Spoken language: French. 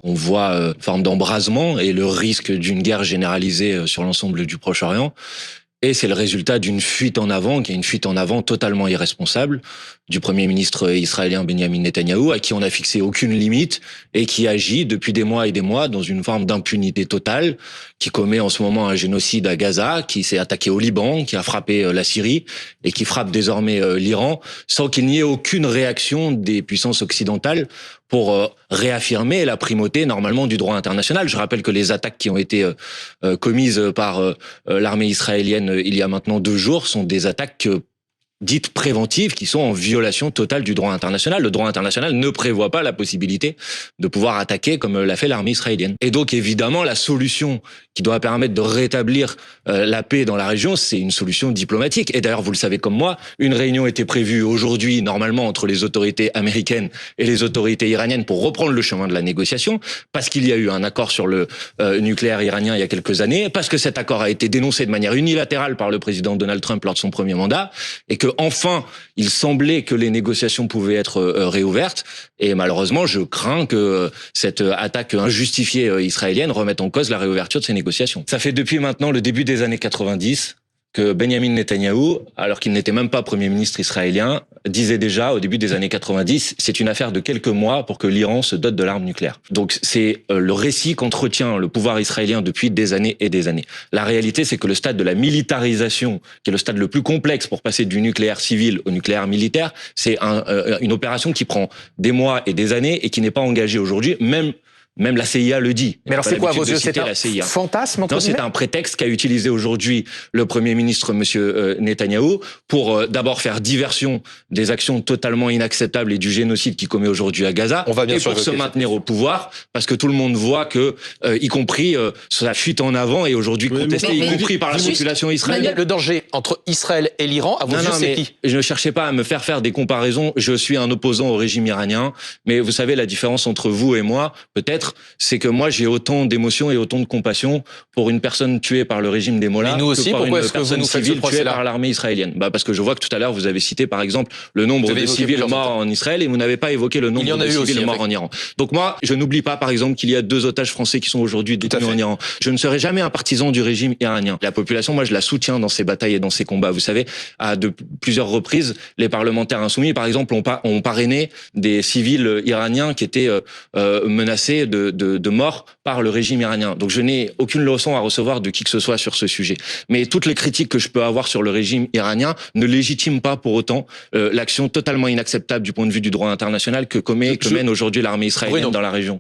On voit une forme d'embrasement et le risque d'une guerre généralisée sur l'ensemble du Proche-Orient. Et c'est le résultat d'une fuite en avant, qui est une fuite en avant totalement irresponsable du Premier ministre israélien Benjamin Netanyahou, à qui on n'a fixé aucune limite et qui agit depuis des mois et des mois dans une forme d'impunité totale, qui commet en ce moment un génocide à Gaza, qui s'est attaqué au Liban, qui a frappé la Syrie et qui frappe désormais l'Iran, sans qu'il n'y ait aucune réaction des puissances occidentales pour réaffirmer la primauté normalement du droit international. Je rappelle que les attaques qui ont été commises par l'armée israélienne il y a maintenant 2 jours sont des attaques dites préventives qui sont en violation totale du droit international. Le droit international ne prévoit pas la possibilité de pouvoir attaquer comme l'a fait l'armée israélienne. Et donc évidemment, la solution qui doit permettre de rétablir la paix dans la région, c'est une solution diplomatique. Et d'ailleurs, vous le savez comme moi, une réunion était prévue aujourd'hui, normalement, entre les autorités américaines et les autorités iraniennes pour reprendre le chemin de la négociation, parce qu'il y a eu un accord sur le nucléaire iranien il y a quelques années, parce que cet accord a été dénoncé de manière unilatérale par le président Donald Trump lors de son premier mandat, et que enfin, il semblait que les négociations pouvaient être réouvertes. Et malheureusement, je crains que cette attaque injustifiée israélienne remette en cause la réouverture de ces négociations. Ça fait depuis maintenant le début des années 90 que Benjamin Netanyahou, alors qu'il n'était même pas Premier ministre israélien, disait déjà au début des années 90, c'est une affaire de quelques mois pour que l'Iran se dote de l'arme nucléaire. Donc c'est le récit qu'entretient le pouvoir israélien depuis des années et des années. La réalité, c'est que le stade de la militarisation, qui est le stade le plus complexe pour passer du nucléaire civil au nucléaire militaire, c'est une opération qui prend des mois et des années et qui n'est pas engagée aujourd'hui, même la CIA le dit. Mais alors c'est quoi à vos yeux? C'est un fantasme? Non, c'est un prétexte qu'a utilisé aujourd'hui le Premier ministre, Monsieur Netanyahou, pour d'abord faire diversion des actions totalement inacceptables et du génocide qu'il commet aujourd'hui à Gaza, et pour se maintenir au pouvoir, parce que tout le monde voit que, y compris sa fuite en avant est aujourd'hui contestée, y compris par la population israélienne. Le danger entre Israël et l'Iran, à vos yeux, c'est qui? Je ne cherchais pas à me faire des comparaisons. Je suis un opposant au régime iranien, mais vous savez, la différence entre vous et moi, peut-être, c'est que moi j'ai autant d'émotions et autant de compassion pour une personne tuée par le régime des Mollahs que par une personne civile tuée par l'armée israélienne. Parce que je vois que tout à l'heure vous avez cité par exemple le nombre de civils morts en Israël et vous n'avez pas évoqué le nombre de civils morts en Iran. Donc moi, je n'oublie pas par exemple qu'il y a 2 otages français qui sont aujourd'hui détenus en Iran. Je ne serai jamais un partisan du régime iranien. La population, moi je la soutiens dans ses batailles et dans ses combats. Vous savez, à plusieurs reprises, les parlementaires insoumis par exemple ont parrainé des civils iraniens qui étaient menacés de mort par le régime iranien. Donc je n'ai aucune leçon à recevoir de qui que ce soit sur ce sujet. Mais toutes les critiques que je peux avoir sur le régime iranien ne légitiment pas pour autant l'action totalement inacceptable du point de vue du droit international que mène aujourd'hui l'armée israélienne dans la région.